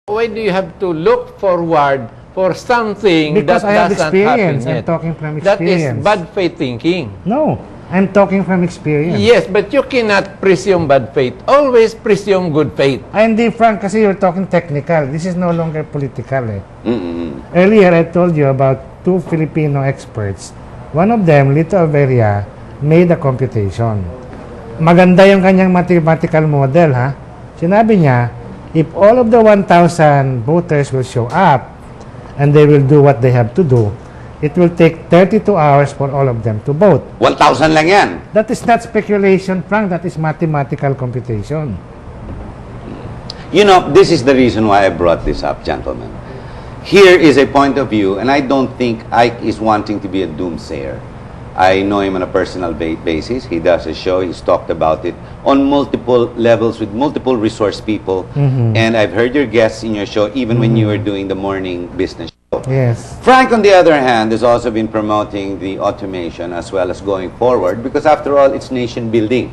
Why do you have to look forward for something Because that I have doesn't happen experience. I'm yet? talking from That is experience. bad faith thinking. No, I'm talking from experience. Yes, but you cannot presume bad faith. Always presume good faith. Ay, hindi, Frank, kasi you're talking technical. This is no longer political, eh. Mm-mm. Earlier, I told you about two Filipino experts. One of them, Lito Averia, made a computation. Maganda yung kanyang mathematical model, ha? Sinabi niya, if all of the 1,000 voters will show up and they will do what they have to do, it will take 32 hours for all of them to vote. 1,000 lang yan. That is not speculation, Frank. That is mathematical computation. You know, this is the reason why I brought this up, gentlemen. Here is a point of view, and I don't think Ike is wanting to be a doomsayer. I know him on a personal basis. He does a show. He's talked about it on multiple levels with multiple resource people. And I've heard your guests in your show, even when you were doing the morning business show. Yes. Frank, on the other hand, has also been promoting the automation as well as going forward, because after all, it's nation building.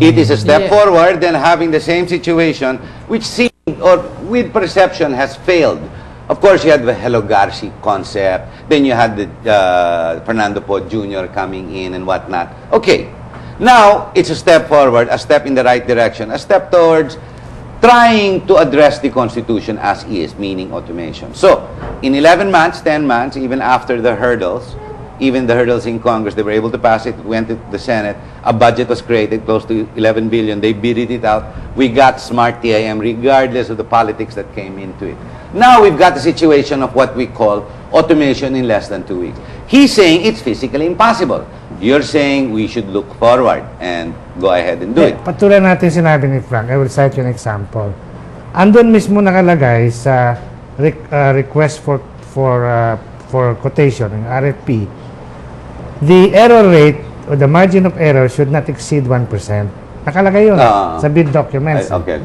It is a step forward than having the same situation, which seemed, or with perception, has failed. Of course, you had the Hello Garci concept. Then you had the Fernando Po Jr. coming in and whatnot. Okay, now it's a step forward, a step in the right direction, a step towards trying to address the Constitution as is, meaning automation. So, in 11 months, 10 months, even after the hurdles, even the hurdles in Congress, they were able to pass it, went to the Senate, a budget was created, close to 11 billion, they bidded it out, we got smart TIM, regardless of the politics that came into it. Now we've got the situation of what we call automation in less than 2 weeks. He's saying it's physically impossible. You're saying we should look forward and go ahead and do it. Patuloy natin sinabi ni Frank. I will cite you an example. Andun mismo nakalagay sa request for quotation, ng RFP, the error rate or the margin of error should not exceed 1%. Nakalagay yun sa bid documents. Okay.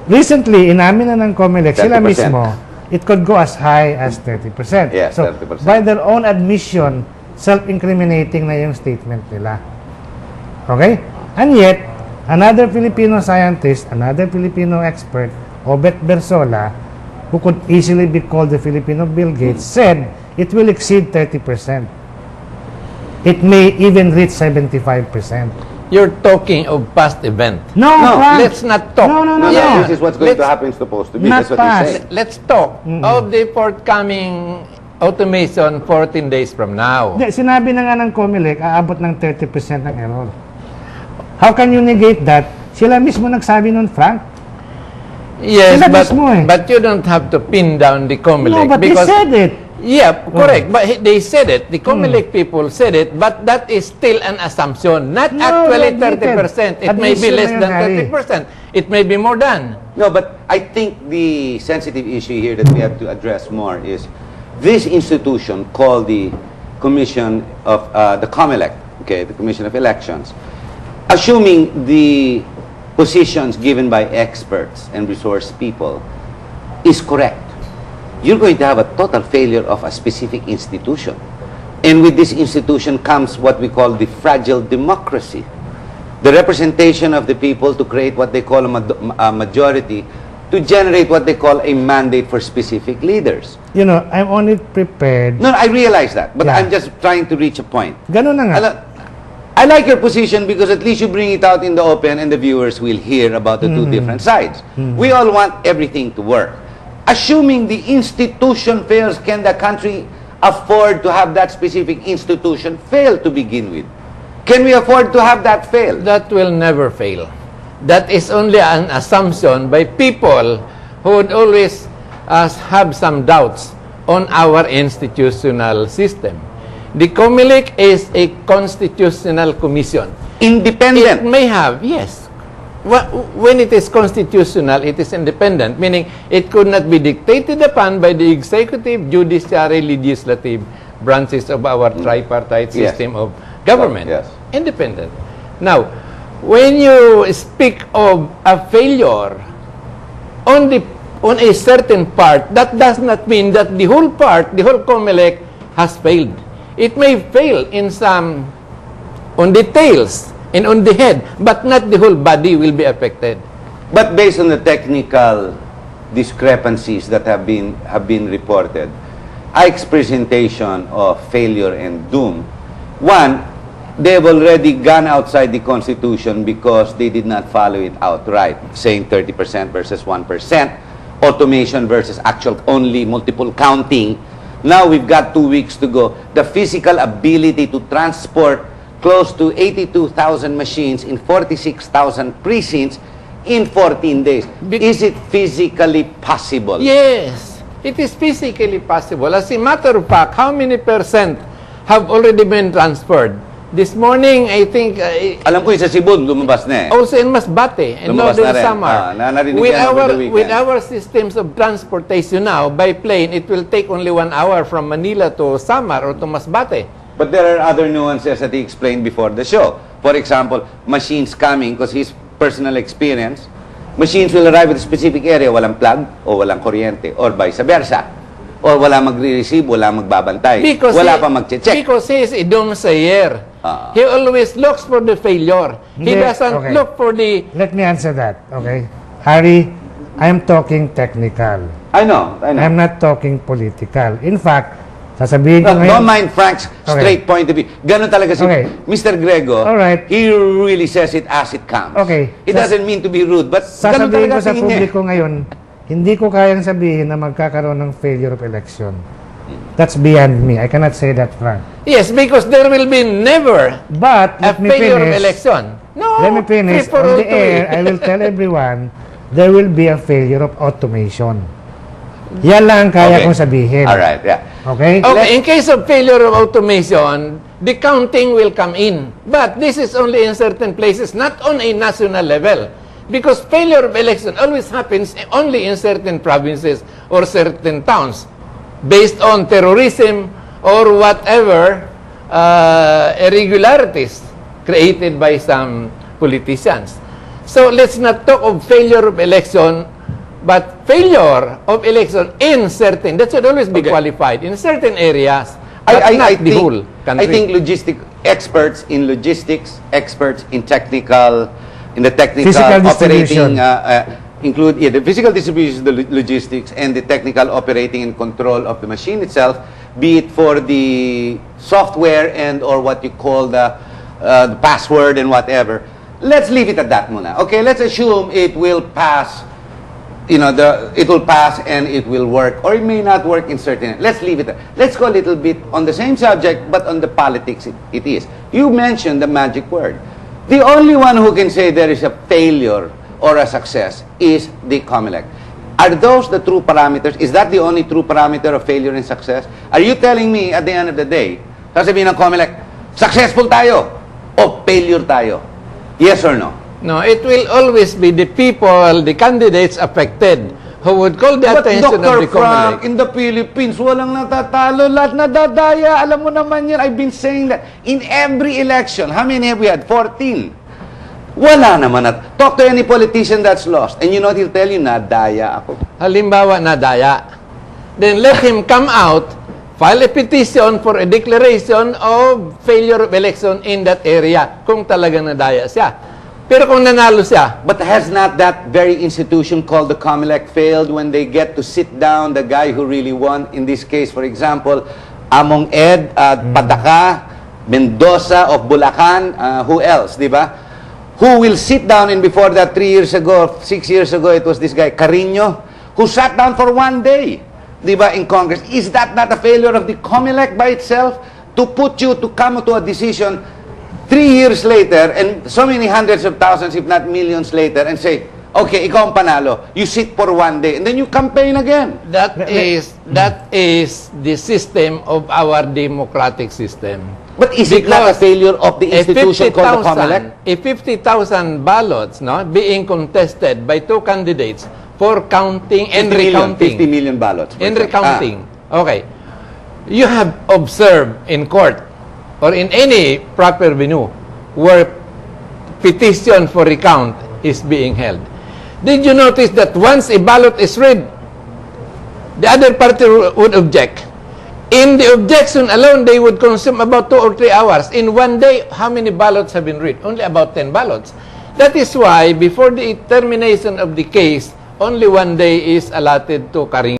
Recently, inamin na ng COMELEC, sila 30%. mismo, it could go as high as 30%. Yes, so, 30%. by their own admission, self-incriminating na yung statement nila. Okay? And yet, another Filipino scientist, another Filipino expert, Obet Bersola, who could easily be called the Filipino Bill Gates, said it will exceed 30%. It may even reach 75%. You're talking of past event. No, Frank. Let's not talk. No. This is what's going to happen, supposed to be. Not That's what past. he's saying. Let's talk of the forthcoming automation 14 days from now. Hindi, sinabi na nga ng COMELEC, aabot ng 30% ng error. How can you negate that? Sila mismo nagsabi nun, Frank. Yes, Sila but, mismo eh. but you don't have to pin down the COMELEC. No, but they because, said it. Yeah, correct. But they said it. The COMELEC people said it, but that is still an assumption. Not No, actually admitted. 30%. It may be Admission less na than yun, Harry. 30%. It may be more than. No, but I think the sensitive issue here that we have to address more is this institution called the Commission of the COMELEC, okay, the Commission of Elections, assuming the positions given by experts and resource people is correct, you're going to have a total failure of a specific institution. And with this institution comes what we call the fragile democracy. The representation of the people to create what they call a majority, to generate what they call a mandate for specific leaders. You know, I'm only prepared. No, I realize that, but Yeah. I'm just trying to reach a point. Ganun na nga. I like your position because at least you bring it out in the open and the viewers will hear about the two different sides. We all want everything to work. Assuming the institution fails, can the country afford to have that specific institution fail to begin with? Can we afford to have that fail? That will never fail. That is only an assumption by people who would always have some doubts on our institutional system. The COMELEC is a constitutional commission. Independent. It may have, yes. When it is constitutional, it is independent, meaning it could not be dictated upon by the executive, judiciary, legislative branches of our tripartite system of government. Yes. Independent. Now, when you speak of a failure on a certain part, that does not mean that the whole part, the whole COMELEC has failed. It may fail in some, on details and on the head, but not the whole body will be affected. But based on the technical discrepancies that have been reported, Ike's presentation of failure and doom, one, they've already gone outside the Constitution because they did not follow it outright, saying 30% versus 1%, automation versus actual only multiple counting. Now we've got 2 weeks to go. The physical ability to transport close to 82,000 machines in 46,000 precincts in 14 days. Is it physically possible? Yes, it is physically possible. As a matter of fact, how many percent have already been transferred? This morning, I think... Alam ko yung sa Cebu, lumabas na eh. Also in Masbate, and Lumabas Northern na rin. Samar. Narinig With yan over the weekend. with our systems of transportation now, by plane, it will take only 1 hour from Manila to Samar or to Masbate. But there are other nuances that he explained before the show. For example, machines coming, because his personal experience, machines will arrive at a specific area, walang plug o walang kuryente, or vice versa. Or wala magre-receive, wala magbabantay, wala pa mag-check. Because he is a doomsayer. He always looks for the failure. He doesn't look for the... Let me answer that, okay? Harry, I'm talking technical. I know. I'm not talking political. In fact, sasabihin ko ngayon... Don't mind Frank's straight point of view. Ganun talaga si Mr. Grego. Alright. He really says it as it comes. Okay. He doesn't mean to be rude, but ganun Sasabihin talaga ko sa tingin niya. publiko ngayon, hindi ko kayang sabihin na magkakaroon ng failure of election. That's beyond me. I cannot say that, Frank. Yes, because there will be never But a let me failure of finish. election. No, Let me finish. free for On all the to air, be. I will tell everyone there will be a failure of automation. Yan lang ang kaya kong sabihin. Alright, yeah. Okay? Okay, in case of failure of automation, the counting will come in. But this is only in certain places, not on a national level. Because failure of election always happens only in certain provinces or certain towns based on terrorism or whatever irregularities created by some politicians. So let's not talk of failure of election, but failure of election in certain, that should always be qualified, in certain areas, but not the whole country. I think experts in logistics, experts in technical, in the technical Physical operating, distribution. the physical distribution, the logistics, and the technical operating and control of the machine itself, be it for the software and or what you call the password and whatever. Let's leave it at that muna. Okay, let's assume it will pass. It will pass and it will work, or it may not work in certain. Let's leave it. Let's go a little bit on the same subject, but on the politics it is. You mentioned the magic word. The only one who can say there is a failure or a success is the COMELEC. Are those the true parameters? Is that the only true parameter of failure and success? Are you telling me at the end of the day, sasabihin ng COMELEC, successful tayo o failure tayo? Yes or no? No, it will always be the people, the candidates affected who would call the attention of Dr. the Frank, COMELEC. in the Philippines, walang natatalo, lahat nadadaya. Alam mo naman yan, I've been saying that. In every election, how many have we had? 14. Wala naman. Talk to any politician that's lost. And you know what he'll tell you? Nadaya ako. Halimbawa, nadaya. Then let him come out, file a petition for a declaration of failure of election in that area, kung talagang nadaya siya. Pero kung nanalo siya, But has not that very institution called the COMELEC failed when they get to sit down the guy who really won? In this case, for example, Among Ed, Padaka, Mendoza of Bulacan, who else, di ba? Who will sit down, and before that, 3 years ago, 6 years ago, it was this guy, Carino, who sat down for 1 day, di ba, in Congress. Is that not a failure of the COMELEC by itself? To put you to come to a decision 3 years later, and so many hundreds of thousands, if not millions later, and say, okay, ikaw ang panalo. You sit for 1 day, and then you campaign again. that is the system of our democratic system. But is it not a failure of the institution called the COMELEC? A 50,000 ballots being contested by 2 candidates for counting and 50 recounting. million ballots. And recounting. Okay. You have observed in court or in any proper venue where petition for recount is being held. Did you notice that once a ballot is read, the other party would object? In the objection alone, they would consume about 2 or 3 hours. In 1 day, how many ballots have been read? Only about 10 ballots. That is why, before the termination of the case only one day is allotted to Karing.